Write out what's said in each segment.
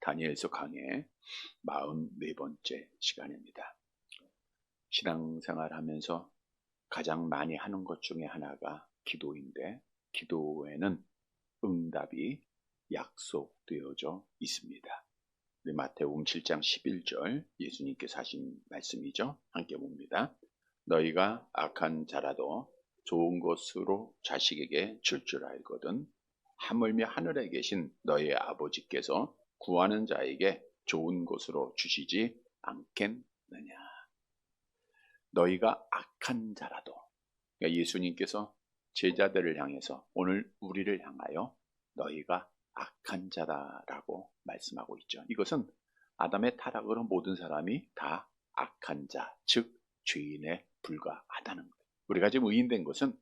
다니엘서 강의 44번째 시간입니다. 신앙생활 하면서 가장 많이 하는 것 중에 하나가 기도인데, 기도에는 응답이 약속되어져 있습니다. 우리 마태복음 7장 11절 예수님께서 하신 말씀이죠. 함께 봅니다. 너희가 악한 자라도 좋은 것으로 자식에게 줄 줄 알거든 하물며 하늘에 계신 너희 아버지께서 구하는 자에게 좋은 것으로 주시지 않겠느냐. 너희가 악한 자라도, 그러니까 예수님께서 제자들을 향해서 오늘 우리를 향하여 너희가 악한 자다라고 말씀하고 있죠. 이것은 아담의 타락으로 모든 사람이 다 악한 자, 즉 죄인에 불과하다는 거예요. 우리가 지금 의인된 것은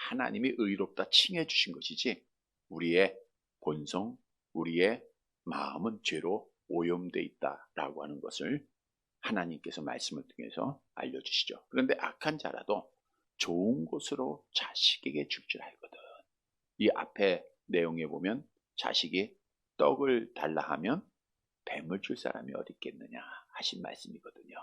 하나님이 의롭다 칭해 주신 것이지, 우리의 본성, 우리의 마음은 죄로 오염되어 있다라고 하는 것을 하나님께서 말씀을 통해서 알려주시죠. 그런데 악한 자라도 좋은 것으로 자식에게 줄 줄 알거든. 이 앞에 내용에 보면 자식이 떡을 달라 하면 뱀을 줄 사람이 어디 있겠느냐 하신 말씀이거든요.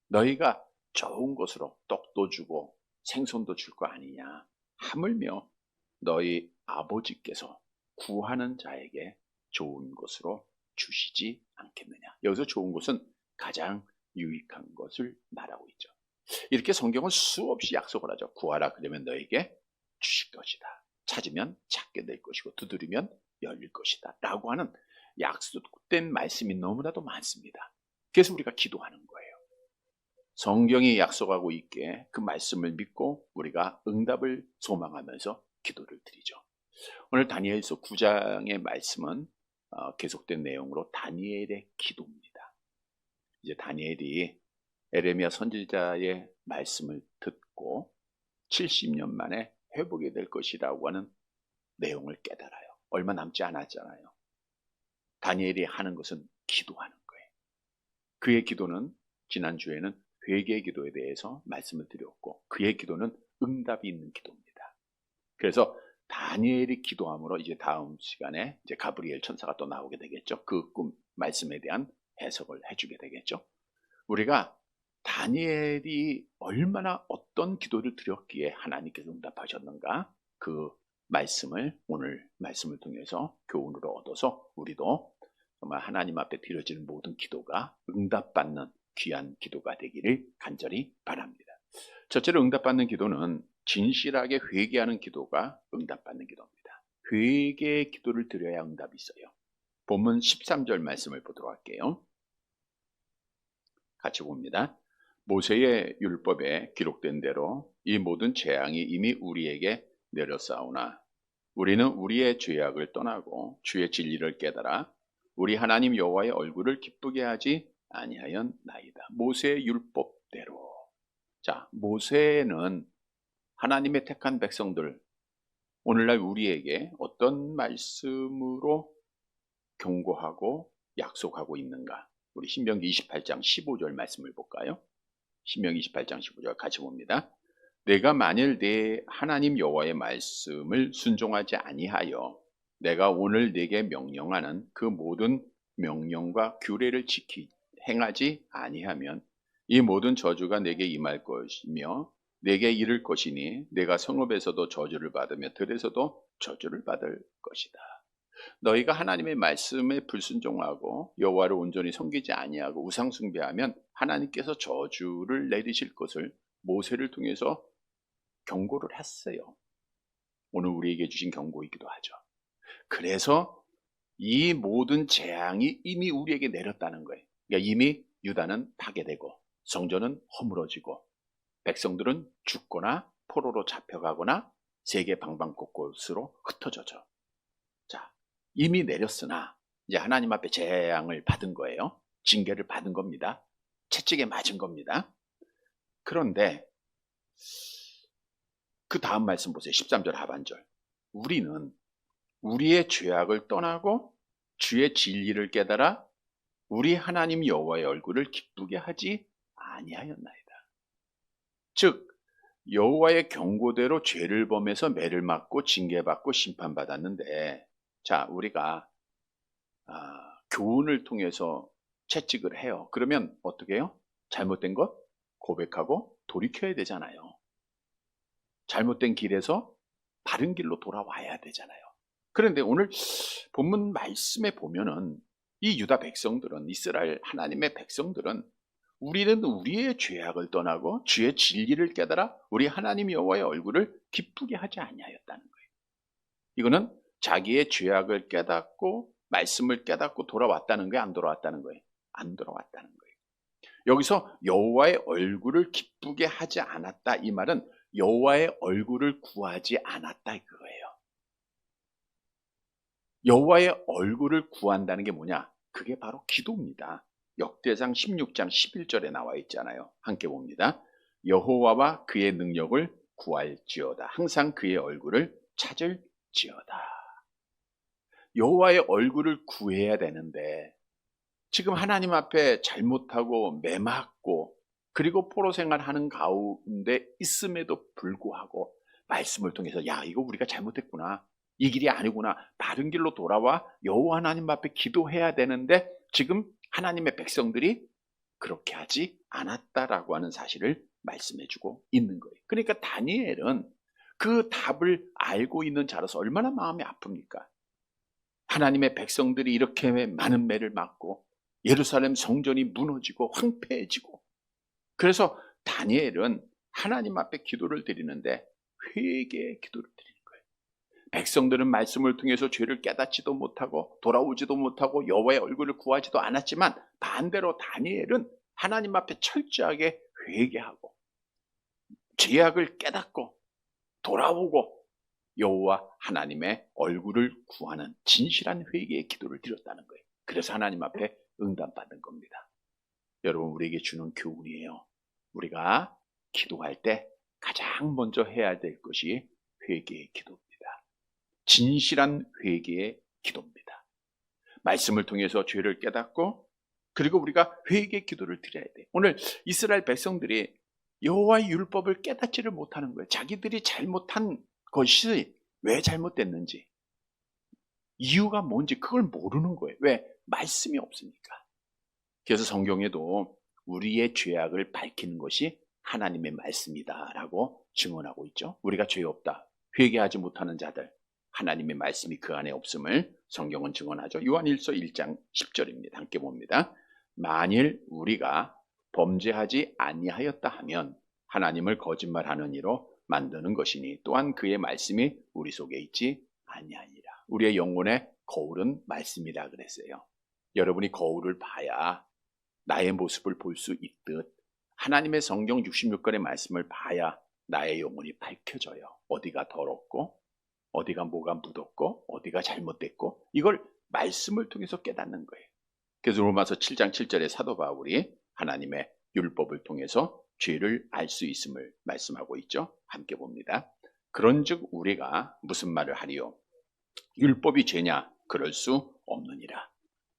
너희가 좋은 것으로 떡도 주고 생선도 줄 거 아니냐. 하물며 너희 아버지께서 구하는 자에게 좋은 것으로 주시지 않겠느냐. 여기서 좋은 것은 가장 유익한 것을 말하고 있죠. 이렇게 성경은 수없이 약속을 하죠. 구하라 그러면 너에게 주실 것이다. 찾으면 찾게 될 것이고 두드리면 열릴 것이다 라고 하는 약속된 말씀이 너무나도 많습니다. 그래서 우리가 기도하는 거예요. 성경이 약속하고 있기에 그 말씀을 믿고 우리가 응답을 소망하면서 기도를 드리죠. 오늘 다니엘서 9장의 말씀은 계속된 내용으로 다니엘의 기도입니다. 이제 다니엘이 에레미야 선지자의 말씀을 듣고 70년 만에 회복이 될 것이라고 하는 내용을 깨달아요. 얼마 남지 않았잖아요. 다니엘이 하는 것은 기도하는 거예요. 그의 기도는 지난주에는 회개의 기도에 대해서 말씀을 드렸고, 그의 기도는 응답이 있는 기도입니다. 그래서 다니엘이 기도함으로 이제 다음 시간에 이제 가브리엘 천사가 또 나오게 되겠죠. 그 꿈 말씀에 대한 해석을 해주게 되겠죠. 우리가 다니엘이 얼마나 어떤 기도를 드렸기에 하나님께서 응답하셨는가, 그 말씀을 오늘 말씀을 통해서 교훈으로 얻어서 우리도 정말 하나님 앞에 드려지는 모든 기도가 응답받는 귀한 기도가 되기를 간절히 바랍니다. 첫째로 응답받는 기도는 진실하게 회개하는 기도가 응답받는 기도입니다. 회개의 기도를 드려야 응답이 있어요. 본문 13절 말씀을 보도록 할게요. 같이 봅니다. 모세의 율법에 기록된 대로 이 모든 재앙이 이미 우리에게 내렸사오나 우리는 우리의 죄악을 떠나고 주의 진리를 깨달아 우리 하나님 여호와의 얼굴을 기쁘게 하지 아니하였나이다. 모세의 율법대로. 자, 모세는 하나님의 택한 백성들, 오늘날 우리에게 어떤 말씀으로 경고하고 약속하고 있는가? 우리 신명기 28장 15절 말씀을 볼까요? 신명기 28장 15절 같이 봅니다. 내가 만일 내 하나님 여호와의 말씀을 순종하지 아니하여 내가 오늘 네게 명령하는 그 모든 명령과 규례를 행하지 아니하면 이 모든 저주가 내게 임할 것이며 내게 이를 것이니 내가 성읍에서도 저주를 받으며 들에서도 저주를 받을 것이다. 너희가 하나님의 말씀에 불순종하고 여호와를 온전히 섬기지 아니하고 우상 숭배하면 하나님께서 저주를 내리실 것을 모세를 통해서 경고를 했어요. 오늘 우리에게 주신 경고이기도 하죠. 그래서 이 모든 재앙이 이미 우리에게 내렸다는 거예요. 그러니까 이미 유다는 파괴되고 성전은 허물어지고 백성들은 죽거나 포로로 잡혀가거나 세계 방방곳곳으로 흩어져죠. 자, 이미 내렸으나 이제 하나님 앞에 재앙을 받은 거예요. 징계를 받은 겁니다. 채찍에 맞은 겁니다. 그런데 그 다음 말씀 보세요. 13절 하반절. 우리는 우리의 죄악을 떠나고 주의 진리를 깨달아 우리 하나님 여호와의 얼굴을 기쁘게 하지 아니하였나이다. 즉 여호와의 경고대로 죄를 범해서 매를 맞고 징계받고 심판받았는데, 자, 우리가 교훈을 통해서 채찍을 해요. 그러면 어떻게 해요? 잘못된 것 고백하고 돌이켜야 되잖아요. 잘못된 길에서 바른 길로 돌아와야 되잖아요. 그런데 오늘 본문 말씀에 보면은 이 유다 백성들은, 이스라엘 하나님의 백성들은 우리는 우리의 죄악을 떠나고 주의 진리를 깨달아 우리 하나님 여호와의 얼굴을 기쁘게 하지 아니하였다는 거예요. 이거는 자기의 죄악을 깨닫고 말씀을 깨닫고 돌아왔다는 거예요? 안 돌아왔다는 거예요? 안 돌아왔다는 거예요. 여기서 여호와의 얼굴을 기쁘게 하지 않았다, 이 말은 여호와의 얼굴을 구하지 않았다 그거예요. 여호와의 얼굴을 구한다는 게 뭐냐? 그게 바로 기도입니다. 역대상 16장 11절에 나와 있잖아요. 함께 봅니다. 여호와와 그의 능력을 구할지어다. 항상 그의 얼굴을 찾을지어다. 여호와의 얼굴을 구해야 되는데 지금 하나님 앞에 잘못하고 매맞고 그리고 포로 생활하는 가운데 있음에도 불구하고 말씀을 통해서 야, 이거 우리가 잘못했구나, 이 길이 아니구나, 바른 길로 돌아와 여호와 하나님 앞에 기도해야 되는데 지금 하나님의 백성들이 그렇게 하지 않았다라고 하는 사실을 말씀해주고 있는 거예요. 그러니까 다니엘은 그 답을 알고 있는 자로서 얼마나 마음이 아픕니까? 하나님의 백성들이 이렇게 많은 매를 맞고 예루살렘 성전이 무너지고 황폐해지고, 그래서 다니엘은 하나님 앞에 기도를 드리는데 회개의 기도를 드리는 거예요. 백성들은 말씀을 통해서 죄를 깨닫지도 못하고 돌아오지도 못하고 여호와의 얼굴을 구하지도 않았지만 반대로 다니엘은 하나님 앞에 철저하게 회개하고 죄악을 깨닫고 돌아오고 여호와 하나님의 얼굴을 구하는 진실한 회개의 기도를 드렸다는 거예요. 그래서 하나님 앞에 응답받은 겁니다. 여러분, 우리에게 주는 교훈이에요. 우리가 기도할 때 가장 먼저 해야 될 것이 회개의 기도입니다. 진실한 회개의 기도입니다. 말씀을 통해서 죄를 깨닫고 그리고 우리가 회개의 기도를 드려야 돼요. 오늘 이스라엘 백성들이 여호와의 율법을 깨닫지를 못하는 거예요. 자기들이 잘못한 것이 왜 잘못됐는지, 이유가 뭔지 그걸 모르는 거예요. 왜? 말씀이 없으니까. 그래서 성경에도 우리의 죄악을 밝히는 것이 하나님의 말씀이다라고 증언하고 있죠. 우리가 죄 없다, 회개하지 못하는 자들, 하나님의 말씀이 그 안에 없음을 성경은 증언하죠. 요한일서 1장 10절입니다. 함께 봅니다. 만일 우리가 범죄하지 아니하였다 하면 하나님을 거짓말하는 이로 만드는 것이니 또한 그의 말씀이 우리 속에 있지 아니하니라. 우리의 영혼의 거울은 말씀이라 그랬어요. 여러분이 거울을 봐야 나의 모습을 볼 수 있듯 하나님의 성경 66권의 말씀을 봐야 나의 영혼이 밝혀져요. 어디가 더럽고 어디가 뭐가 묻었고 어디가 잘못됐고 이걸 말씀을 통해서 깨닫는 거예요. 그래서 로마서 7장 7절에 사도 바울이 하나님의 율법을 통해서 죄를 알 수 있음을 말씀하고 있죠. 함께 봅니다. 그런즉 우리가 무슨 말을 하리요? 율법이 죄냐? 그럴 수 없느니라.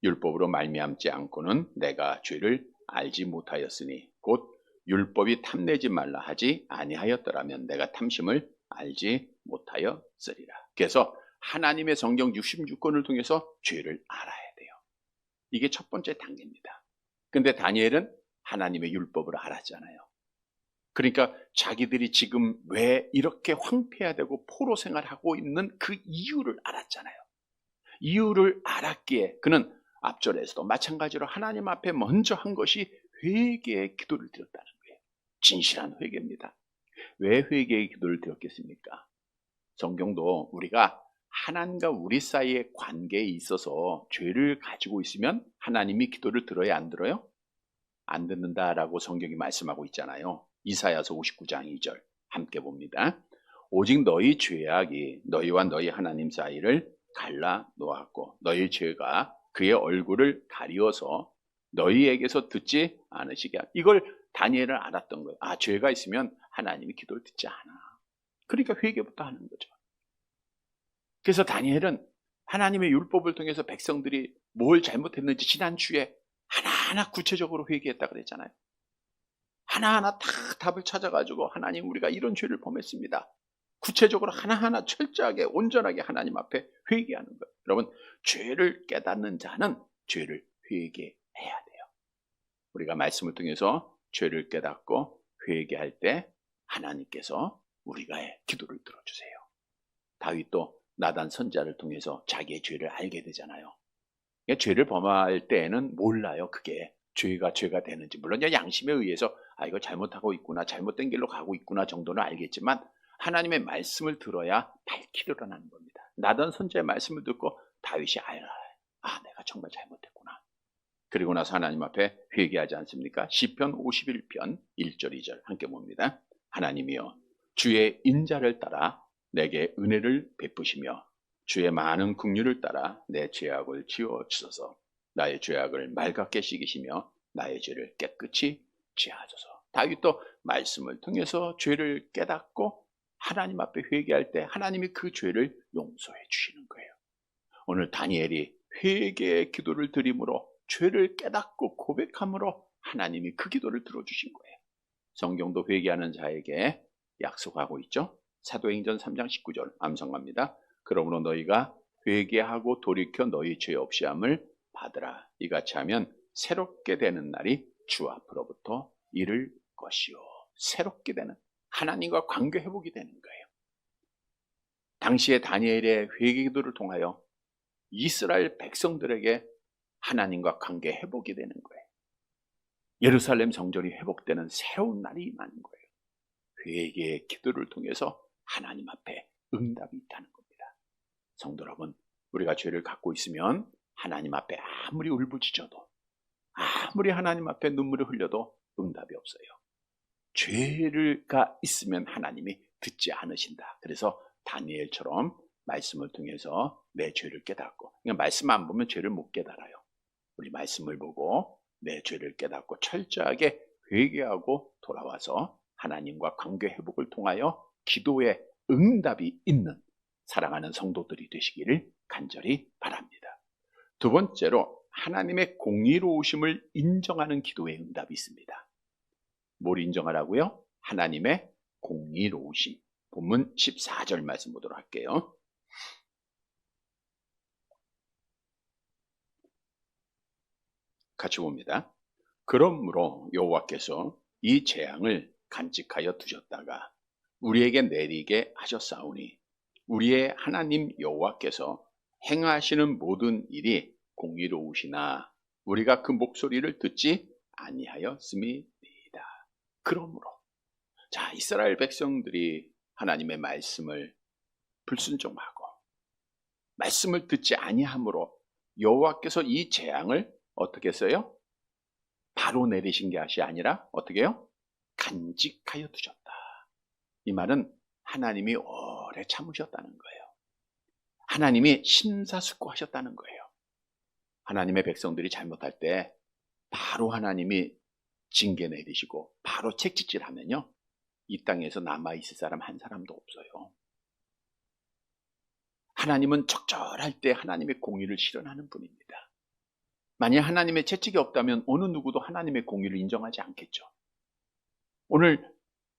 율법으로 말미암지 않고는 내가 죄를 알지 못하였으니 곧 율법이 탐내지 말라 하지 아니하였더라면 내가 탐심을 알지 못하였으리라. 그래서 하나님의 성경 66권을 통해서 죄를 알아야 돼요. 이게 첫 번째 단계입니다. 근데 다니엘은 하나님의 율법을 알았잖아요. 그러니까 자기들이 지금 왜 이렇게 황폐화되고 포로 생활하고 있는 그 이유를 알았잖아요. 이유를 알았기에 그는 앞절에서도 마찬가지로 하나님 앞에 먼저 한 것이 회개의 기도를 드렸다는 거예요. 진실한 회개입니다. 왜 회개의 기도를 드렸겠습니까? 성경도 우리가 하나님과 우리 사이의 관계에 있어서 죄를 가지고 있으면 하나님이 기도를 들어야 안 들어요? 안 듣는다라고 성경이 말씀하고 있잖아요. 이사야서 59장 2절 함께 봅니다. 오직 너희 죄악이 너희와 너희 하나님 사이를 갈라 놓았고 너희 죄가 그의 얼굴을 가리워서 너희에게서 듣지 않으시게 하라. 이걸 다니엘은 알았던 거예요. 아, 죄가 있으면 하나님이 기도를 듣지 않아. 그러니까 회개부터 하는 거죠. 그래서 다니엘은 하나님의 율법을 통해서 백성들이 뭘 잘못했는지 지난주에 하나하나 구체적으로 회개했다 그랬잖아요. 하나하나 다 답을 찾아가지고 하나님 우리가 이런 죄를 범했습니다. 구체적으로 하나하나 철저하게 온전하게 하나님 앞에 회개하는 거예요. 여러분, 죄를 깨닫는 자는 죄를 회개해야 돼요. 우리가 말씀을 통해서 죄를 깨닫고 회개할 때 하나님께서 우리가의 기도를 들어주세요. 다윗도 나단 선지자를 통해서 자기의 죄를 알게 되잖아요. 죄를 범할 때에는 몰라요. 그게 죄가 되는지. 물론 양심에 의해서 이거 잘못하고 있구나, 잘못된 길로 가고 있구나 정도는 알겠지만 하나님의 말씀을 들어야 밝히 드러나는 겁니다. 나단 선지자의 말씀을 듣고 다윗이 알아. 내가 정말 잘못했구나. 그리고 나서 하나님 앞에 회개하지 않습니까? 시편 51편 1절 2절 함께 봅니다. 하나님이여 주의 인자를 따라 내게 은혜를 베푸시며 주의 많은 긍휼을 따라 내 죄악을 지워주소서. 나의 죄악을 맑게 씻기시며 나의 죄를 깨끗이 지하소서. 다윗도 말씀을 통해서 죄를 깨닫고 하나님 앞에 회개할 때 하나님이 그 죄를 용서해 주시는 거예요. 오늘 다니엘이 회개의 기도를 드림으로 죄를 깨닫고 고백함으로 하나님이 그 기도를 들어주신 거예요. 성경도 회개하는 자에게 약속하고 있죠. 사도행전 3장 19절 암송합니다. 그러므로 너희가 회개하고 돌이켜 너희 죄 없이 함을 받으라. 이같이 하면 새롭게 되는 날이 주 앞으로부터 이를 것이요. 새롭게 되는 하나님과 관계 회복이 되는 거예요. 당시에 다니엘의 회개 기도를 통하여 이스라엘 백성들에게 하나님과 관계 회복이 되는 거예요. 예루살렘 성전이 회복되는 새로운 날이 임하는 거예요. 회개의 기도를 통해서 하나님 앞에 응답이 있다는 겁니다. 성도 여러분, 우리가 죄를 갖고 있으면 하나님 앞에 아무리 울부짖어도 아무리 하나님 앞에 눈물을 흘려도 응답이 없어요. 죄가 있으면 하나님이 듣지 않으신다. 그래서 다니엘처럼 말씀을 통해서 내 죄를 깨닫고, 그러니까 말씀 안 보면 죄를 못 깨달아요. 우리 말씀을 보고 내 죄를 깨닫고 철저하게 회개하고 돌아와서 하나님과 관계 회복을 통하여 기도에 응답이 있는 사랑하는 성도들이 되시기를 간절히 바랍니다. 두 번째로 하나님의 공의로우심을 인정하는 기도의 응답이 있습니다. 뭘 인정하라고요? 하나님의 공의로우심. 본문 14절 말씀 보도록 할게요. 같이 봅니다. 그러므로 여호와께서 이 재앙을 간직하여 두셨다가 우리에게 내리게 하셨사오니 우리의 하나님 여호와께서 행하시는 모든 일이 공의로우시나 우리가 그 목소리를 듣지 아니하였음이니이다. 그러므로 이스라엘 백성들이 하나님의 말씀을 불순종하고 말씀을 듣지 아니함으로 여호와께서 이 재앙을 어떻게 했어요? 바로 내리신 것이 아니라 어떻게 해요? 간직하여 두셨다. 이 말은 하나님이 오래 참으셨다는 거예요. 하나님이 심사숙고하셨다는 거예요. 하나님의 백성들이 잘못할 때 바로 하나님이 징계 내리시고 바로 책짓질하면요, 이 땅에서 남아있을 사람 한 사람도 없어요. 하나님은 적절할 때 하나님의 공의를 실현하는 분입니다. 만약 하나님의 채찍이 없다면 어느 누구도 하나님의 공의를 인정하지 않겠죠. 오늘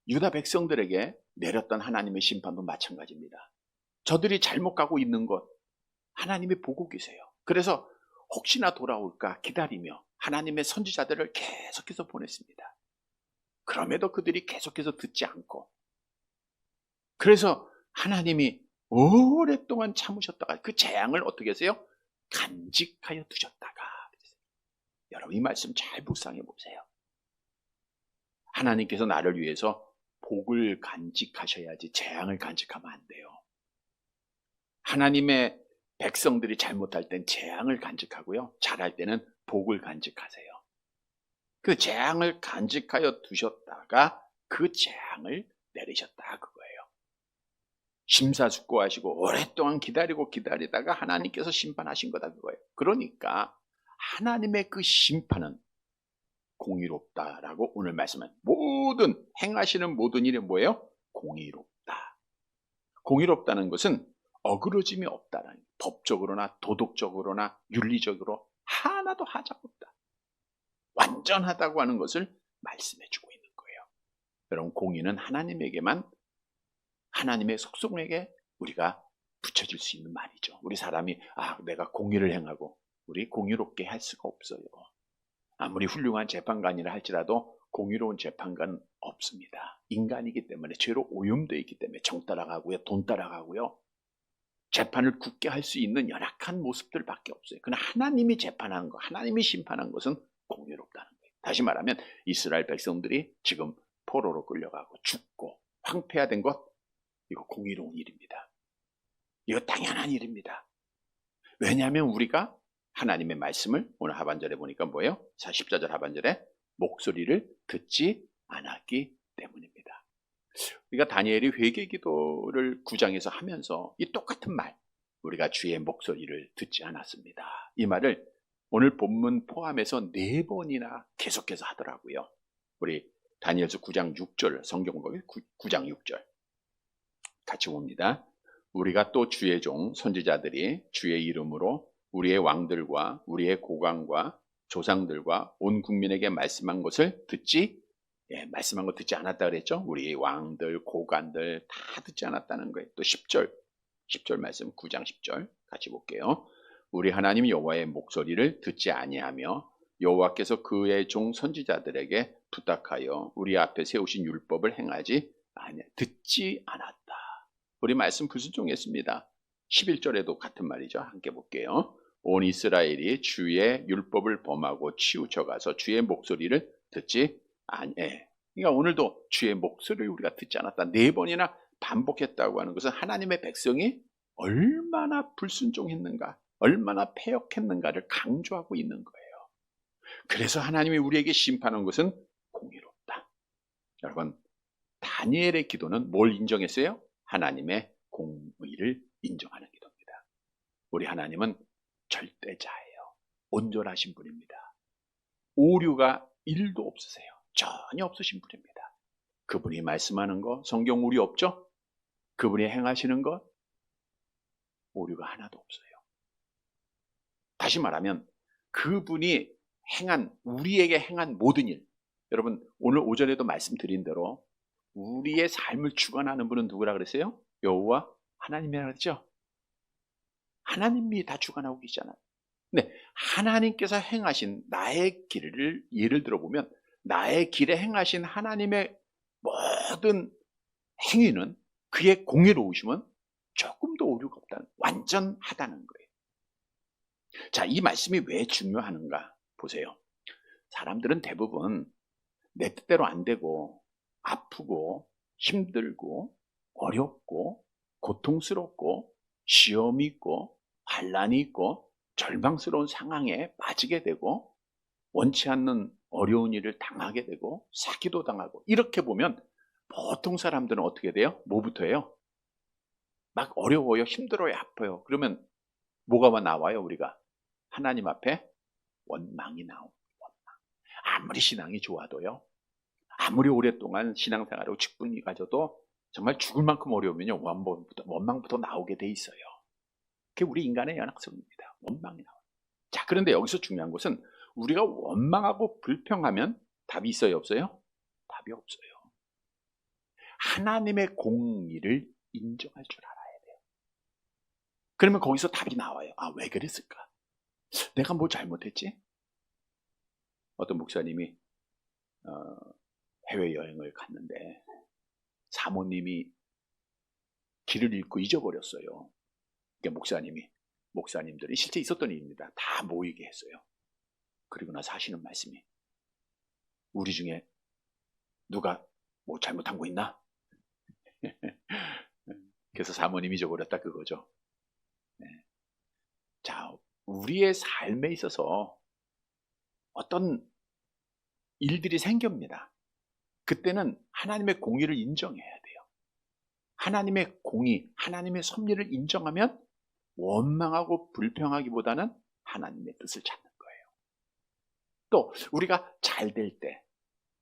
유다 백성들에게 내렸던 하나님의 심판도 마찬가지입니다. 저들이 잘못 가고 있는 것 하나님이 보고 계세요. 그래서 혹시나 돌아올까 기다리며 하나님의 선지자들을 계속해서 보냈습니다. 그럼에도 그들이 계속해서 듣지 않고, 그래서 하나님이 오랫동안 참으셨다가 그 재앙을 어떻게 했어요? 간직하여 두셨다가. 여러분 이 말씀 잘 묵상해 보세요. 하나님께서 나를 위해서 복을 간직하셔야지 재앙을 간직하면 안 돼요. 하나님의 백성들이 잘못할 땐 재앙을 간직하고요, 잘할 때는 복을 간직하세요. 그 재앙을 간직하여 두셨다가 그 재앙을 내리셨다 그거예요. 심사숙고하시고 오랫동안 기다리다가 하나님께서 심판하신 거다 그거예요. 그러니까 하나님의 그 심판은 공의롭다라고 오늘 말씀은 행하시는 모든 일이 뭐예요? 공의롭다. 공의롭다는 것은 어그러짐이 없다라는, 법적으로나 도덕적으로나 윤리적으로 하나도 하자가 없다. 완전하다고 하는 것을 말씀해주고 있는 거예요. 여러분 공의는 하나님에게만, 하나님의 속성에게 우리가 붙여질 수 있는 말이죠. 우리 사람이 내가 공의를 행하고 우리 공의롭게 할 수가 없어요. 아무리 훌륭한 재판관이라 할지라도 공의로운 재판관은 없습니다. 인간이기 때문에 죄로 오염되어 있기 때문에 정 따라가고요, 돈 따라가고요. 재판을 굳게 할 수 있는 연약한 모습들밖에 없어요. 그러나 하나님이 재판한 것, 하나님이 심판한 것은 공의롭다는 거예요. 다시 말하면 이스라엘 백성들이 지금 포로로 끌려가고 죽고 황폐화된 것, 이거 공의로운 일입니다. 이거 당연한 일입니다. 왜냐하면 우리가 하나님의 말씀을 오늘 하반절에 보니까 뭐예요? 14절 하반절에 목소리를 듣지 않았기 때문입니다. 우리가 다니엘이 회개기도를 9장에서 하면서 이 똑같은 말, 우리가 주의 목소리를 듣지 않았습니다. 이 말을 오늘 본문 포함해서 4번이나 계속해서 하더라고요. 우리 다니엘서 9장 6절 성경 보면 9장 6절 같이 봅니다. 우리가 또 주의 종 선지자들이 주의 이름으로 우리의 왕들과 우리의 고관과 조상들과 온 국민에게 말씀한 것을 말씀한 거 듣지 않았다 그랬죠? 우리의 왕들, 고관들 다 듣지 않았다는 거예요. 또 10절 말씀 9장 10절 같이 볼게요. 우리 하나님 여호와의 목소리를 듣지 아니하며 여호와께서 그의 종 선지자들에게 부탁하여 우리 앞에 세우신 율법을 행하지 아니하 듣지 않았다. 우리 말씀 불순종했습니다. 11절에도 같은 말이죠. 함께 볼게요. 온 이스라엘이 주의 율법을 범하고 치우쳐가서 주의 목소리를 듣지 아니해. 그러니까 오늘도 주의 목소리를 우리가 듣지 않았다. 4번이나 반복했다고 하는 것은 하나님의 백성이 얼마나 불순종했는가, 얼마나 패역했는가를 강조하고 있는 거예요. 그래서 하나님이 우리에게 심판한 것은 공의롭다. 여러분, 다니엘의 기도는 뭘 인정했어요? 하나님의 공의를 인정하는 기도입니다. 우리 하나님은 절대자예요. 온전하신 분입니다. 오류가 1도 없으세요. 전혀 없으신 분입니다. 그분이 말씀하는 거 성경 오류 없죠? 그분이 행하시는 것 오류가 하나도 없어요. 다시 말하면 그분이 우리에게 행한 모든 일, 여러분 오늘 오전에도 말씀드린 대로 우리의 삶을 주관하는 분은 누구라 그랬어요? 여호와 하나님이라 그랬죠? 하나님이 다 주관하고 계시잖아요. 근데 하나님께서 행하신 나의 길을 예를 들어보면 나의 길에 행하신 하나님의 모든 행위는 그의 공의로우심은 조금도 오류가 없다는, 완전하다는 거예요. 자, 이 말씀이 왜 중요한가 보세요. 사람들은 대부분 내 뜻대로 안 되고 아프고 힘들고 어렵고 고통스럽고 시험이 있고 환난이 있고 절망스러운 상황에 빠지게 되고 원치 않는 어려운 일을 당하게 되고 사기도 당하고 이렇게 보면 보통 사람들은 어떻게 돼요? 뭐부터 해요? 막 어려워요, 힘들어요, 아파요. 그러면 뭐가 나와요? 우리가 하나님 앞에 원망이 나옵니다. 아무리 신앙이 좋아도요, 아무리 오랫동안 신앙생활하고 직분이 가져도 정말 죽을 만큼 어려우면요 원망부터 나오게 돼 있어요. 그게 우리 인간의 연약성입니다. 원망이 나와요. 자, 그런데 여기서 중요한 것은 우리가 원망하고 불평하면 답이 있어요, 없어요? 답이 없어요. 하나님의 공의를 인정할 줄 알아야 돼요. 그러면 거기서 답이 나와요. 아, 왜 그랬을까? 내가 뭐 잘못했지? 어떤 목사님이 해외여행을 갔는데 사모님이 길을 잃고 잊어버렸어요. 그러니까 목사님들이 실제 있었던 일입니다. 다 모이게 했어요. 그리고 나서 하시는 말씀이, 우리 중에 누가 뭐 잘못한 거 있나? 그래서 사모님이 잊어버렸다 그거죠. 네. 자, 우리의 삶에 있어서 어떤 일들이 생깁니다. 그때는 하나님의 공의를 인정해야 돼요. 하나님의 공의, 하나님의 섭리를 인정하면 원망하고 불평하기보다는 하나님의 뜻을 찾는 거예요. 또 우리가 잘 될 때,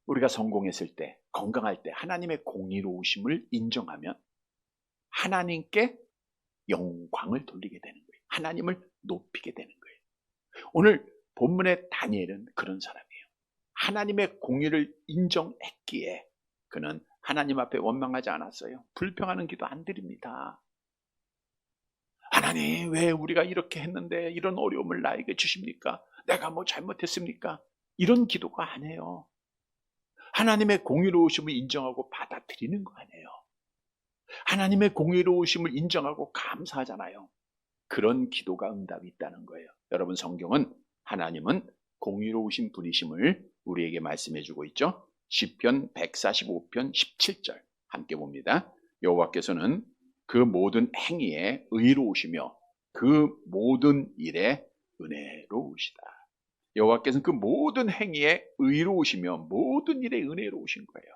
우리가 성공했을 때, 건강할 때 하나님의 공의로우심을 인정하면 하나님께 영광을 돌리게 되는 거예요. 하나님을 높이게 되는 거예요. 오늘 본문의 다니엘은 그런 사람이에요. 하나님의 공의를 인정했기에 그는 하나님 앞에 원망하지 않았어요. 불평하는 기도 안 드립니다. 하나님, 왜 우리가 이렇게 했는데 이런 어려움을 나에게 주십니까? 내가 뭐 잘못했습니까? 이런 기도가 아니에요. 하나님의 공의로우심을 인정하고 받아들이는 거 아니에요. 하나님의 공의로우심을 인정하고 감사하잖아요. 그런 기도가 응답이 있다는 거예요. 여러분, 성경은 하나님은 공의로우신 분이심을 우리에게 말씀해 주고 있죠. 시편 145편 17절 함께 봅니다. 여호와께서는 그 모든 행위에 의로우시며 그 모든 일에 은혜로우시다. 여호와께서는 그 모든 행위에 의로우시며 모든 일에 은혜로우신 거예요.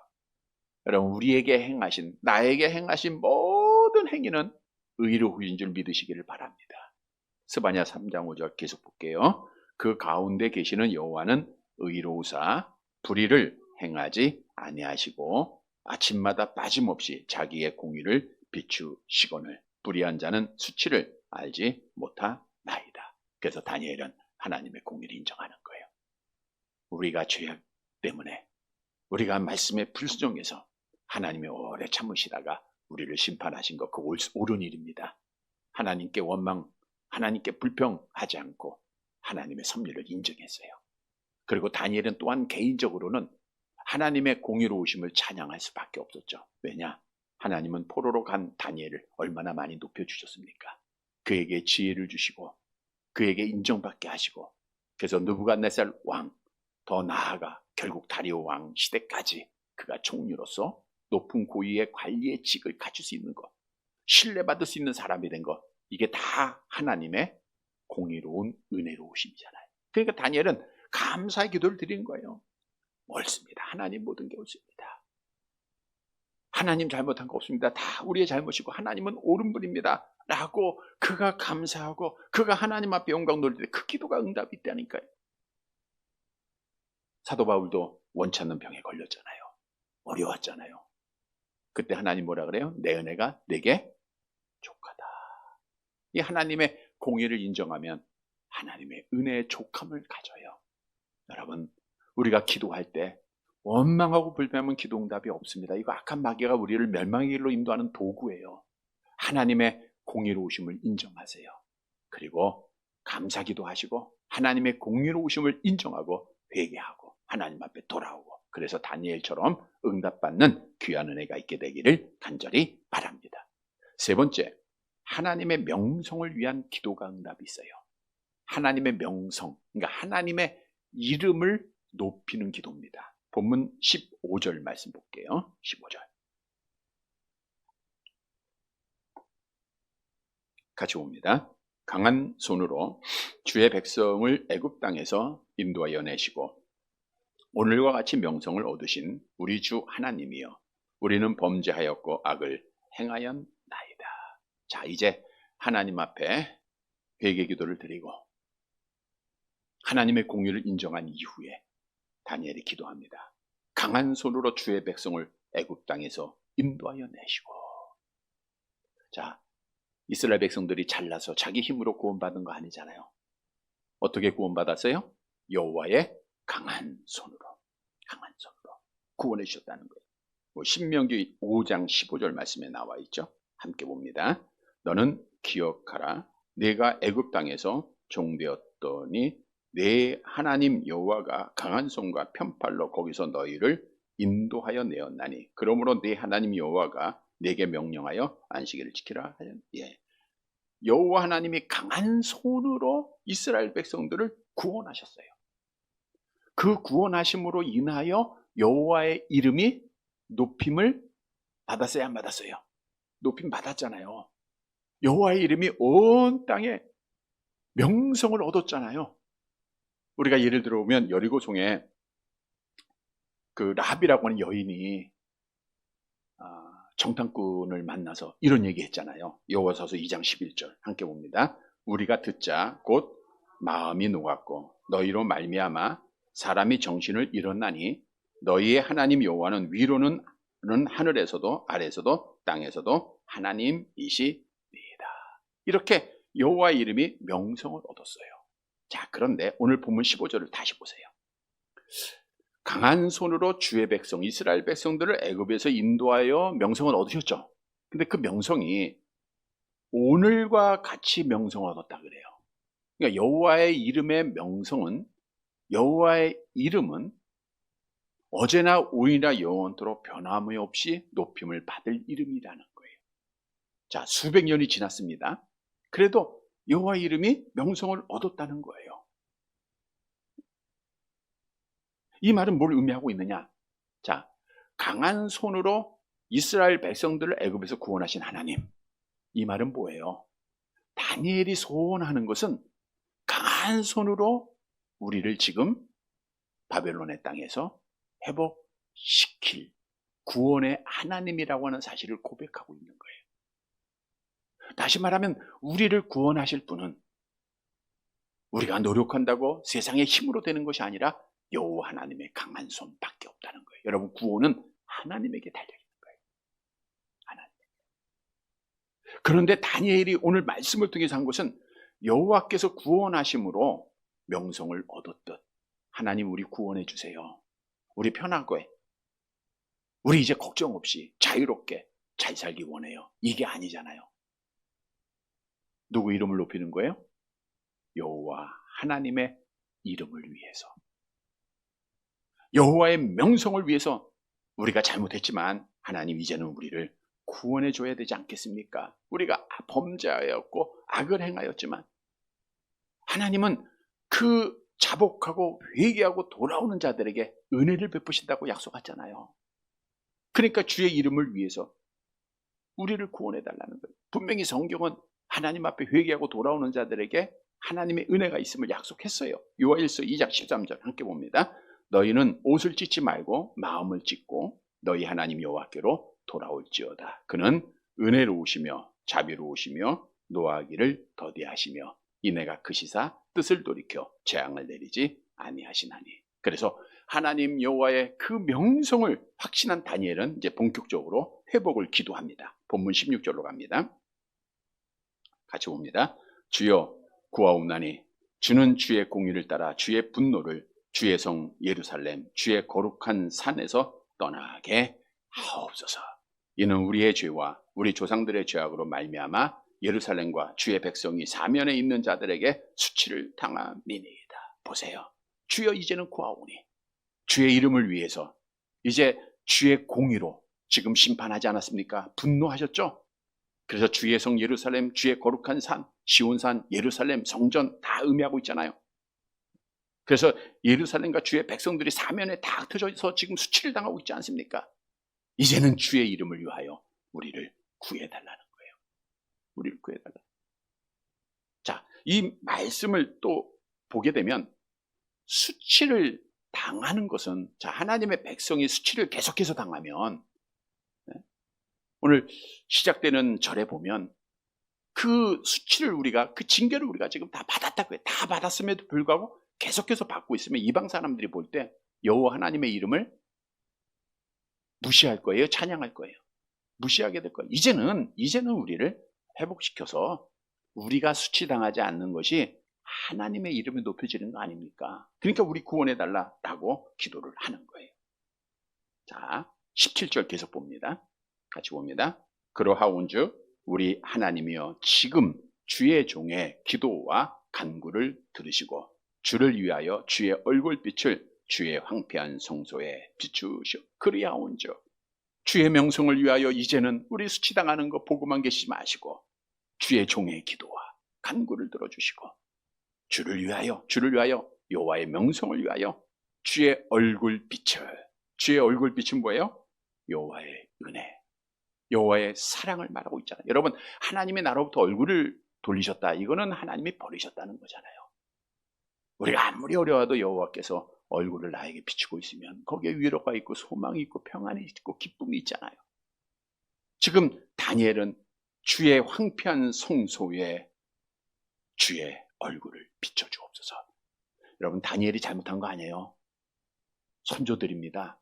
여러분, 우리에게 행하신, 나에게 행하신 모든 행위는 의로우신 줄 믿으시기를 바랍니다. 스바냐 3장 5절 계속 볼게요. 그 가운데 계시는 여호와는 의로우사 불의를 행하지 아니하시고 아침마다 빠짐없이 자기의 공의를 비추시거늘 불의한 자는 수치를 알지 못하나이다. 그래서 다니엘은 하나님의 공의를 인정하는 거예요. 우리가 죄악 때문에 우리가 말씀에 불순종해서 하나님이 오래 참으시다가 우리를 심판하신 것, 그 옳은 일입니다. 하나님께 하나님께 불평하지 않고 하나님의 섭리를 인정했어요. 그리고 다니엘은 또한 개인적으로는 하나님의 공의로우심을 찬양할 수밖에 없었죠. 왜냐? 하나님은 포로로 간 다니엘을 얼마나 많이 높여주셨습니까? 그에게 지혜를 주시고 그에게 인정받게 하시고, 그래서 느부갓네살 왕, 더 나아가 결국 다리오 왕 시대까지 그가 총리로서 높은 고위의 관리의 직을 갖출 수 있는 것, 신뢰받을 수 있는 사람이 된 것, 이게 다 하나님의 공의로운 은혜로우심이잖아요. 그러니까 다니엘은 감사의 기도를 드린 거예요. 옳습니다. 하나님 모든 게 옳습니다. 하나님 잘못한 거 없습니다. 다 우리의 잘못이고 하나님은 옳은 분입니다. 라고 그가 감사하고 그가 하나님 앞에 영광 돌릴 때 그 기도가 응답이 있다니까요. 사도 바울도 원치 않는 병에 걸렸잖아요. 어려웠잖아요. 그때 하나님 뭐라 그래요? 내 은혜가 내게 족하다. 이 하나님의 공의를 인정하면 하나님의 은혜의 족함을 가져요. 여러분, 우리가 기도할 때 원망하고 불평하면 기도 응답이 없습니다. 이거 악한 마귀가 우리를 멸망의 길로 인도하는 도구예요. 하나님의 공의로우심을 인정하세요. 그리고 감사기도 하시고 하나님의 공의로우심을 인정하고 회개하고 하나님 앞에 돌아오고, 그래서 다니엘처럼 응답받는 귀한 은혜가 있게 되기를 간절히 바랍니다. 세 번째, 하나님의 명성을 위한 기도가 응답이 있어요. 하나님의 명성, 그러니까 하나님의 이름을 높이는 기도입니다. 본문 15절 말씀 볼게요. 15절 같이 봅니다. 강한 손으로 주의 백성을 애굽 땅에서 인도하여 내시고 오늘과 같이 명성을 얻으신 우리 주 하나님이여, 우리는 범죄하였고 악을 행하였나이다. 자, 이제 하나님 앞에 회개 기도를 드리고 하나님의 공의를 인정한 이후에 다니엘이 기도합니다. 강한 손으로 주의 백성을 애굽 땅에서 인도하여 내시고. 자, 이스라엘 백성들이 잘나서 자기 힘으로 구원받은 거 아니잖아요. 어떻게 구원받았어요? 여호와의 강한 손으로 구원해 주셨다는 거예요. 신명기 5장 15절 말씀에 나와 있죠. 함께 봅니다. 너는 기억하라. 내가 애굽 땅에서 종되었더니 내 하나님 여호와가 강한 손과 편팔로 거기서 너희를 인도하여 내었나니 그러므로 내 하나님 여호와가 내게 명령하여 안식일을 지키라 하였니. 여호와 하나님이 강한 손으로 이스라엘 백성들을 구원하셨어요. 그 구원하심으로 인하여 여호와의 이름이 높임을 받았어요, 안 받았어요? 높임 받았잖아요. 여호와의 이름이 온 땅에 명성을 얻었잖아요. 우리가 예를 들어보면 여리고성에 그 라합이라고 하는 여인이 정탐꾼을 만나서 이런 얘기 했잖아요. 여호와서서 2장 11절 함께 봅니다. 우리가 듣자 곧 마음이 녹았고 너희로 말미암아 사람이 정신을 잃었나니 너희의 하나님 여호와는 위로는 하늘에서도 아래에서도 땅에서도 하나님이시니이다. 이렇게 여호와의 이름이 명성을 얻었어요. 자, 그런데 오늘 본문 15절을 다시 보세요. 강한 손으로 주의 백성 이스라엘 백성들을 애굽에서 인도하여 명성을 얻으셨죠. 근데 그 명성이 오늘과 같이 명성을 얻었다 그래요. 그러니까 여호와의 이름의 명성은, 여호와의 이름은 어제나 오늘이나 영원토록 변함이 없이 높임을 받을 이름이라는 거예요. 자, 수백 년이 지났습니다. 그래도 여호와의 이름이 명성을 얻었다는 거예요. 이 말은 뭘 의미하고 있느냐? 자, 강한 손으로 이스라엘 백성들을 애굽에서 구원하신 하나님. 이 말은 뭐예요? 다니엘이 소원하는 것은 강한 손으로 우리를 지금 바벨론의 땅에서 회복시킬 구원의 하나님이라고 하는 사실을 고백하고 있는 거예요. 다시 말하면 우리를 구원하실 분은 우리가 노력한다고 세상의 힘으로 되는 것이 아니라 여호와 하나님의 강한 손밖에 없다는 거예요. 여러분, 구원은 하나님에게 달려있는 거예요. 하나님. 그런데 다니엘이 오늘 말씀을 통해서 한 것은 여호와께서 구원하심으로 명성을 얻었듯 하나님, 우리 구원해 주세요. 우리 편하게, 우리 이제 걱정 없이 자유롭게 잘 살기 원해요. 이게 아니잖아요. 누구 이름을 높이는 거예요? 여호와 하나님의 이름을 위해서, 여호와의 명성을 위해서. 우리가 잘못했지만 하나님, 이제는 우리를 구원해 줘야 되지 않겠습니까? 우리가 범죄하였고 악을 행하였지만 하나님은 그 자복하고 회개하고 돌아오는 자들에게 은혜를 베푸신다고 약속하잖아요. 그러니까 주의 이름을 위해서 우리를 구원해 달라는 거예요. 분명히 성경은 하나님 앞에 회개하고 돌아오는 자들에게 하나님의 은혜가 있음을 약속했어요. 요한일서 2장 13절 함께 봅니다. 너희는 옷을 찢지 말고 마음을 찢고 너희 하나님 여호와께로 돌아올지어다. 그는 은혜로우시며 자비로우시며 노하기를 더디하시며 이내가 크시사 뜻을 돌이켜 재앙을 내리지 아니하시나니. 그래서 하나님 여호와의 그 명성을 확신한 다니엘은 이제 본격적으로 회복을 기도합니다. 본문 16절로 갑니다. 같이 봅니다. 주여 구하옵나니 주는 주의 공의를 따라 주의 분노를 주의 성 예루살렘 주의 거룩한 산에서 떠나게 하옵소서. 이는 우리의 죄와 우리 조상들의 죄악으로 말미암아 예루살렘과 주의 백성이 사면에 있는 자들에게 수치를 당함이니이다. 보세요. 주여 이제는 구하오니 주의 이름을 위해서 이제 주의 공의로 지금 심판하지 않았습니까? 분노하셨죠? 그래서 주의 성 예루살렘, 주의 거룩한 산, 시온산, 예루살렘, 성전 다 의미하고 있잖아요. 그래서 예루살렘과 주의 백성들이 사면에 다 흩어져서 지금 수치를 당하고 있지 않습니까? 이제는 주의 이름을 위하여 우리를 구해달라는 거예요. 우리를 구해달라. 자, 이 말씀을 또 보게 되면 수치를 당하는 것은, 자, 하나님의 백성이 수치를 계속해서 당하면, 오늘 시작되는 절에 보면 그 수치를 우리가, 그 징계를 우리가 지금 다 받았다고 해요. 다 받았음에도 불구하고 계속해서 받고 있으면 이방 사람들이 볼 때 여호와 하나님의 이름을 무시할 거예요? 찬양할 거예요? 무시하게 될 거예요. 이제는 우리를 회복시켜서 우리가 수치당하지 않는 것이 하나님의 이름이 높여지는 거 아닙니까? 그러니까 우리 구원해달라고 기도를 하는 거예요. 자, 17절 계속 봅니다. 같이 봅니다. 그러하온즉 우리 하나님이여 지금 주의 종의 기도와 간구를 들으시고 주를 위하여 주의 얼굴빛을 주의 황폐한 성소에 비추시오. 그리하온즉 주의 명성을 위하여 이제는 우리 수치당하는 거 보고만 계시지 마시고 주의 종의 기도와 간구를 들어주시고 주를 위하여 여호와의 명성을 위하여 주의 얼굴빛을, 주의 얼굴빛은 뭐예요? 여호와의 은혜, 여호와의 사랑을 말하고 있잖아요. 여러분, 하나님의 나로부터 얼굴을 돌리셨다, 이거는 하나님이 버리셨다는 거잖아요. 우리가 아무리 어려워도 여호와께서 얼굴을 나에게 비추고 있으면 거기에 위로가 있고 소망이 있고 평안이 있고 기쁨이 있잖아요. 지금 다니엘은 주의 황폐한 성소에 주의 얼굴을 비춰주옵소서. 여러분, 다니엘이 잘못한 거 아니에요. 선조들입니다.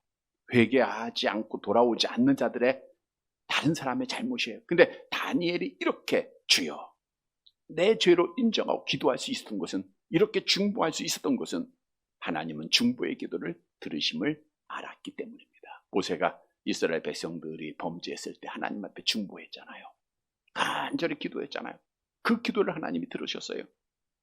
회개하지 않고 돌아오지 않는 자들의 다른 사람의 잘못이에요. 근데 다니엘이 이렇게 주여 내 죄로 인정하고 기도할 수 있었던 것은, 이렇게 중보할 수 있었던 것은 하나님은 중보의 기도를 들으심을 알았기 때문입니다. 모세가 이스라엘 백성들이 범죄했을 때 하나님 앞에 중보했잖아요. 간절히 기도했잖아요. 그 기도를 하나님이 들으셨어요.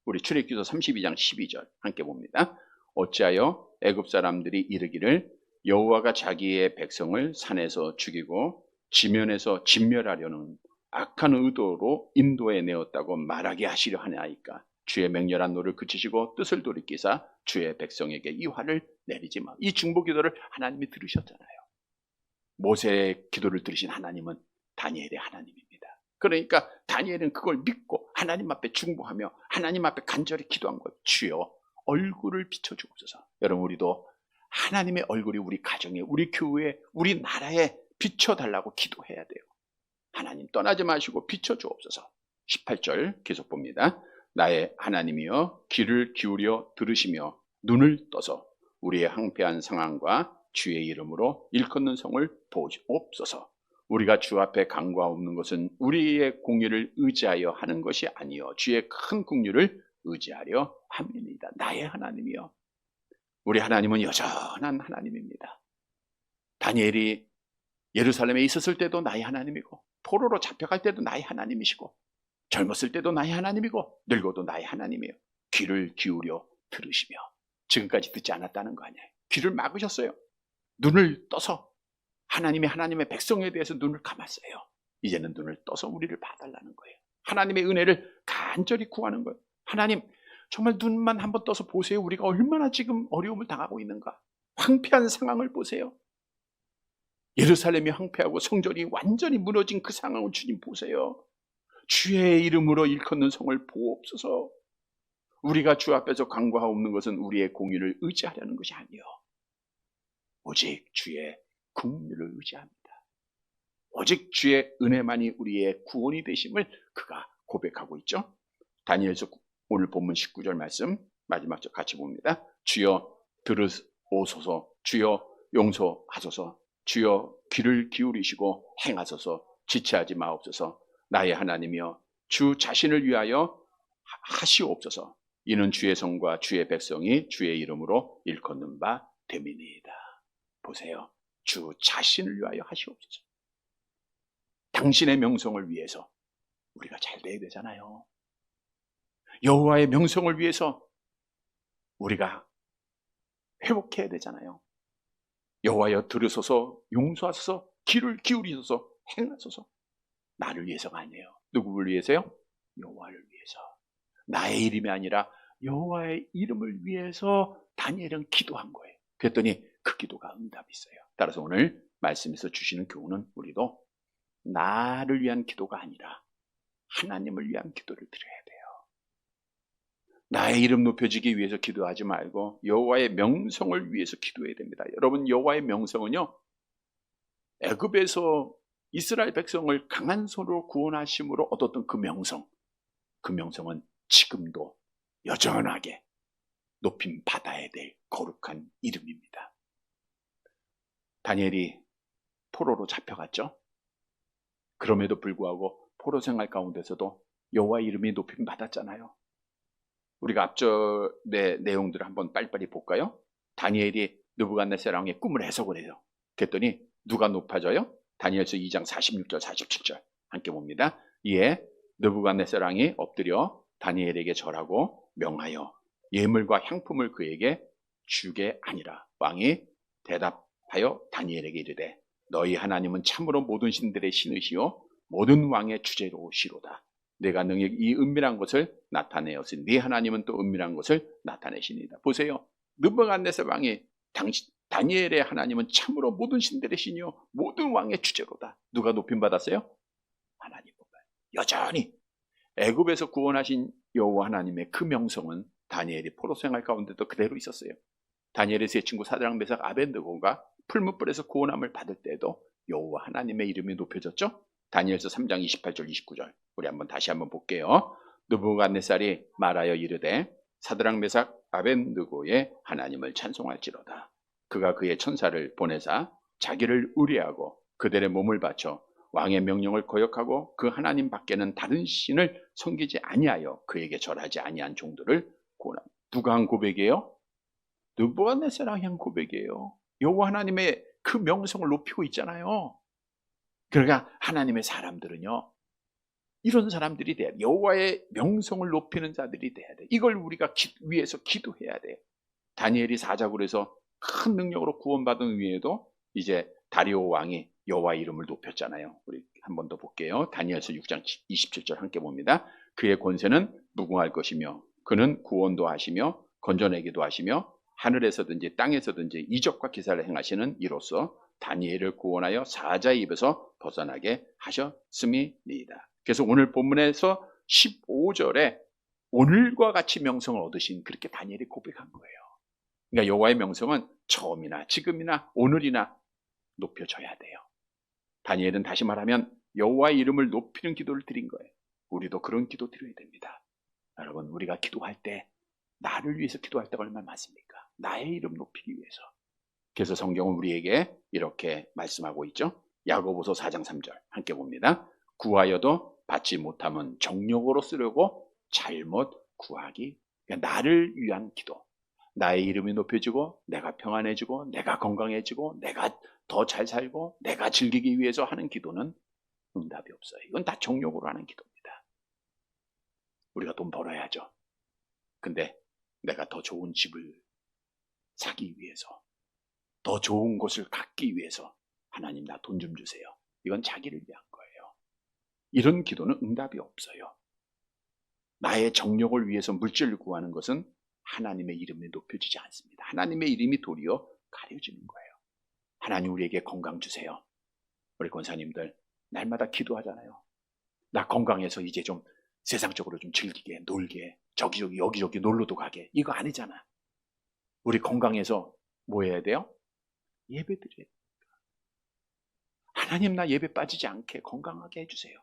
우리 출애굽기서 32장 12절 함께 봅니다. 어찌하여 애굽 사람들이 이르기를 여호와가 자기의 백성을 산에서 죽이고 지면에서 진멸하려는 악한 의도로 인도해 내었다고 말하게 하시려 하나이까. 주의 맹렬한 노를 그치시고 뜻을 돌이키사 주의 백성에게 이 화를 내리지 마. 이 중보 기도를 하나님이 들으셨잖아요. 모세의 기도를 들으신 하나님은 다니엘의 하나님입니다. 그러니까 다니엘은 그걸 믿고 하나님 앞에 중보하며 하나님 앞에 간절히 기도한 것. 주여 얼굴을 비춰주옵소서. 여러분, 우리도 하나님의 얼굴이 우리 가정에, 우리 교회에, 우리 나라에 비춰달라고 기도해야 돼요. 하나님 떠나지 마시고 비춰주옵소서. 18절 계속 봅니다. 나의 하나님이여 귀를 기울여 들으시며 눈을 떠서 우리의 황폐한 상황과 주의 이름으로 일컫는 성을 보옵소서. 우리가 주 앞에 간구하옵는 것은 우리의 공의를 의지하여 하는 것이 아니요 주의 큰 긍휼을 의지하려 함이니이다. 나의 하나님이여. 우리 하나님은 여전한 하나님입니다. 다니엘이 예루살렘에 있었을 때도 나의 하나님이고, 포로로 잡혀갈 때도 나의 하나님이시고, 젊었을 때도 나의 하나님이고, 늙어도 나의 하나님이에요. 귀를 기울여 들으시며. 지금까지 듣지 않았다는 거 아니에요. 귀를 막으셨어요. 눈을 떠서 하나님의 백성에 대해서 눈을 감았어요. 이제는 눈을 떠서 우리를 봐달라는 거예요. 하나님의 은혜를 간절히 구하는 거예요. 하나님, 정말 눈만 한번 떠서 보세요. 우리가 얼마나 지금 어려움을 당하고 있는가. 황폐한 상황을 보세요. 예루살렘이 황폐하고 성전이 완전히 무너진 그 상황을 주님 보세요. 주의 이름으로 일컫는 성을 보옵소서. 우리가 주 앞에서 간구하옵는 것은 우리의 공의를 의지하려는 것이 아니요 오직 주의 긍휼을 의지합니다. 오직 주의 은혜만이 우리의 구원이 되심을 그가 고백하고 있죠. 다니엘서 오늘 본문 19절 말씀 마지막 절 같이 봅니다. 주여 들으소서, 주여 용서하소서, 주여 귀를 기울이시고 행하소서, 지체하지 마옵소서. 나의 하나님이여 주 자신을 위하여 하시옵소서. 이는 주의 성과 주의 백성이 주의 이름으로 일컫는 바 됨이니이다. 보세요. 주 자신을 위하여 하시옵소서. 당신의 명성을 위해서 우리가 잘 돼야 되잖아요. 여호와의 명성을 위해서 우리가 회복해야 되잖아요. 여호와여 들으소서, 용서하소서, 귀를 기울이소서, 행하소서. 나를 위해서가 아니에요. 누구를 위해서요? 여호와를 위해서. 나의 이름이 아니라 여호와의 이름을 위해서 다니엘은 기도한 거예요. 그랬더니 그 기도가 응답이 있어요. 따라서 오늘 말씀에서 주시는 교훈은 우리도 나를 위한 기도가 아니라 하나님을 위한 기도를 드려야 돼요. 나의 이름 높여지기 위해서 기도하지 말고 여호와의 명성을 위해서 기도해야 됩니다. 여러분, 여호와의 명성은요, 애굽에서 이스라엘 백성을 강한 손으로 구원하심으로 얻었던 그 명성, 그 명성은 지금도 여전하게 높임 받아야 될 거룩한 이름입니다. 다니엘이 포로로 잡혀갔죠. 그럼에도 불구하고 포로 생활 가운데서도 여호와의 이름이 높임 받았잖아요. 우리가 앞절의 내용들을 한번 빨리빨리 볼까요? 다니엘이 느부갓네살 왕의 꿈을 해석을 해요. 그랬더니 누가 높아져요? 다니엘서 2장 46절 47절 함께 봅니다. 이에 느부갓네살 왕이 엎드려 다니엘에게 절하고 명하여 예물과 향품을 그에게 주게 하니라. 왕이 대답하여 다니엘에게 이르되 너희 하나님은 참으로 모든 신들의 신이시요 모든 왕의 주제로시로다. 내가 능히 이 은밀한 것을 나타내었으니 네 하나님은 또 은밀한 것을 나타내시니이다. 보세요. 느부갓네살 왕이 다니엘의 하나님은 참으로 모든 신들의 신이요 모든 왕의 주제로다. 누가 높임 받았어요? 하나님. 여전히 애굽에서 구원하신 여호와 하나님의 그 명성은 다니엘이 포로 생활 가운데도 그대로 있었어요. 다니엘의 세 친구 사드락 메삭 아벤느고가 풀무불에서 구원함을 받을 때에도 여호와 하나님의 이름이 높여졌죠. 다니엘서 3장 28절 29절 우리 다시 한번 볼게요. 느부갓네살이 말하여 이르되 사드락 메삭 아벤느고의 하나님을 찬송할지로다. 그가 그의 천사를 보내사 자기를 의뢰하고 그들의 몸을 바쳐 왕의 명령을 거역하고 그 하나님 밖에는 다른 신을 섬기지 아니하여 그에게 절하지 아니한 종들을 구원합니다. 누가 한 고백이에요? 느부갓네살이 한 고백이에요. 여호와 하나님의 그 명성을 높이고 있잖아요. 그러니까 하나님의 사람들은요, 이런 사람들이 돼야 돼. 여호와의 명성을 높이는 자들이 돼야 돼. 이걸 우리가 위해서 기도해야 돼. 다니엘이 사자굴에서 해서 큰 능력으로 구원받은 위에도 이제 다리오 왕이 여호와의 이름을 높였잖아요. 우리 한 번 더 볼게요. 다니엘서 6장 27절 함께 봅니다. 그의 권세는 무궁할 것이며 그는 구원도 하시며 건져내기도 하시며 하늘에서든지 땅에서든지 이적과 기사를 행하시는 이로써 다니엘을 구원하여 사자의 입에서 벗어나게 하셨음이니이다. 그래서 오늘 본문에서 15절에 오늘과 같이 명성을 얻으신 그렇게 다니엘이 고백한 거예요. 그러니까 여호와의 명성은 처음이나 지금이나 오늘이나 높여져야 돼요. 다니엘은 다시 말하면 여호와의 이름을 높이는 기도를 드린 거예요. 우리도 그런 기도 드려야 됩니다. 여러분, 우리가 기도할 때 나를 위해서 기도할 때가 얼마나 많습니까? 나의 이름 높이기 위해서. 그래서 성경은 우리에게 이렇게 말씀하고 있죠. 야고보서 4장 3절 함께 봅니다. 구하여도 받지 못하면 정욕으로 쓰려고 잘못 구하기. 그러니까 나를 위한 기도. 나의 이름이 높여지고 내가 평안해지고 내가 건강해지고 내가 더 잘 살고 내가 즐기기 위해서 하는 기도는 응답이 없어요. 이건 다 정욕으로 하는 기도입니다. 우리가 돈 벌어야죠. 근데 내가 더 좋은 집을 사기 위해서, 더 좋은 곳을 갖기 위해서 하나님 나 돈 좀 주세요. 이건 자기를 위한 거예요. 이런 기도는 응답이 없어요. 나의 정욕을 위해서 물질을 구하는 것은 하나님의 이름이 높여지지 않습니다. 하나님의 이름이 도리어 가려지는 거예요. 하나님 우리에게 건강 주세요. 우리 권사님들 날마다 기도하잖아요. 나 건강해서 이제 좀 세상적으로 좀 즐기게, 놀게, 여기저기 놀러도 가게. 이거 아니잖아. 우리 건강해서 뭐 해야 돼요? 예배 드려야 됩니다. 하나님 나 예배 빠지지 않게 건강하게 해주세요.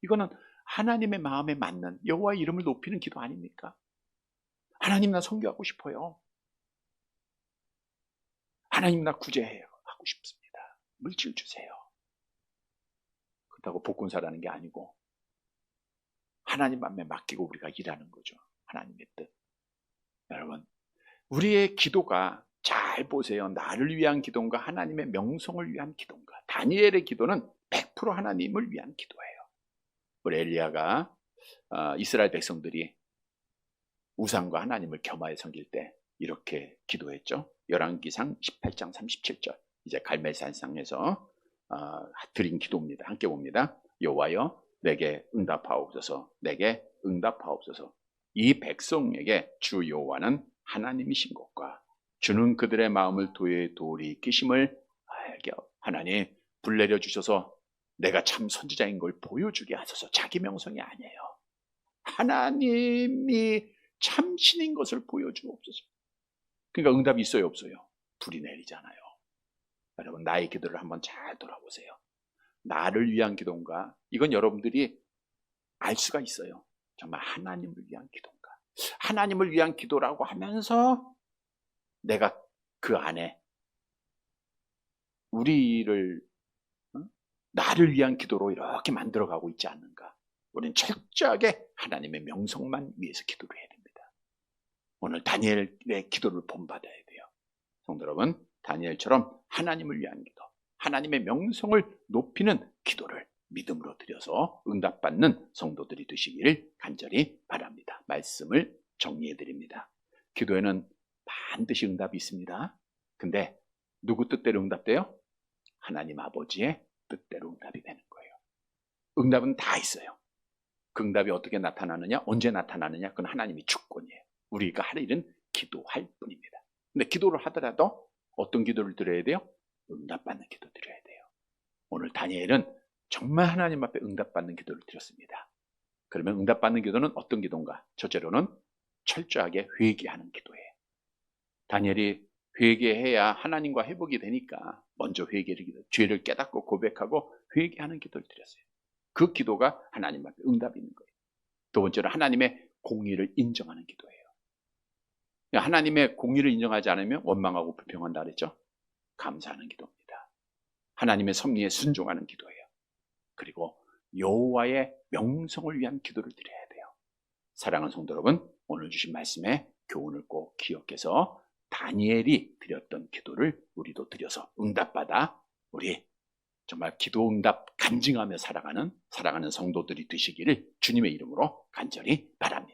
이거는 하나님의 마음에 맞는 여호와의 이름을 높이는 기도 아닙니까? 하나님 나 선교하고 싶어요. 하나님 나 구제해요. 하고 싶습니다. 물질 주세요. 그렇다고 복군사라는 게 아니고 하나님 맘에 맡기고 우리가 일하는 거죠. 하나님의 뜻. 여러분, 우리의 기도가 잘 보세요. 나를 위한 기도인가 하나님의 명성을 위한 기도인가. 다니엘의 기도는 100% 하나님을 위한 기도예요. 우리 엘리야가 이스라엘 백성들이 우상과 하나님을 겸하여 섬길 때 이렇게 기도했죠. 열왕기상 18장 37절 이제 갈멜산상에서 드린 기도입니다. 함께 봅니다. 여호와여 내게 응답하옵소서. 내게 응답하옵소서. 이 백성에게 주 여호와는 하나님이신 것과 주는 그들의 마음을 돌이키심을 알게. 하나님 불 내려주셔서 내가 참 선지자인 걸 보여주게 하소서. 자기 명성이 아니에요. 하나님이 참 신인 것을 보여주옵소서. 그러니까 응답이 있어요 없어요? 불이 내리잖아요. 여러분 나의 기도를 한번 잘 돌아보세요. 나를 위한 기도인가? 이건 여러분들이 알 수가 있어요. 정말 하나님을 위한 기도인가? 하나님을 위한 기도라고 하면서 내가 그 안에 우리를 나를 위한 기도로 이렇게 만들어가고 있지 않는가? 우리는 철저하게 하나님의 명성만 위해서 기도를 해야 됩니다. 오늘 다니엘의 기도를 본받아야 돼요. 성도 여러분, 다니엘처럼 하나님을 위한 기도, 하나님의 명성을 높이는 기도를 믿음으로 드려서 응답받는 성도들이 되시기를 간절히 바랍니다. 말씀을 정리해 드립니다. 기도에는 반드시 응답이 있습니다. 근데 누구 뜻대로 응답돼요? 하나님 아버지의 뜻대로 응답이 되는 거예요. 응답은 다 있어요. 그 응답이 어떻게 나타나느냐, 언제 나타나느냐, 그건 하나님의 주권이에요. 우리가 할 일은 기도할 뿐입니다. 근데 기도를 하더라도 어떤 기도를 드려야 돼요? 응답받는 기도 드려야 돼요. 오늘 다니엘은 정말 하나님 앞에 응답받는 기도를 드렸습니다. 그러면 응답받는 기도는 어떤 기도인가? 첫째로는 철저하게 회개하는 기도예요. 다니엘이 회개해야 하나님과 회복이 되니까 먼저 회개를 죄를 깨닫고 고백하고 회개하는 기도를 드렸어요. 그 기도가 하나님 앞에 응답이 있는 거예요. 두 번째로 하나님의 공의를 인정하는 기도예요. 하나님의 공의를 인정하지 않으면 원망하고 불평한다 그랬죠? 감사하는 기도입니다. 하나님의 섭리에 순종하는 기도예요. 그리고 여호와의 명성을 위한 기도를 드려야 돼요. 사랑하는 성도 여러분, 오늘 주신 말씀의 교훈을 꼭 기억해서 다니엘이 드렸던 기도를 우리도 드려서 응답받아 우리 정말 기도응답 간증하며 살아가는 성도들이 되시기를 주님의 이름으로 간절히 바랍니다.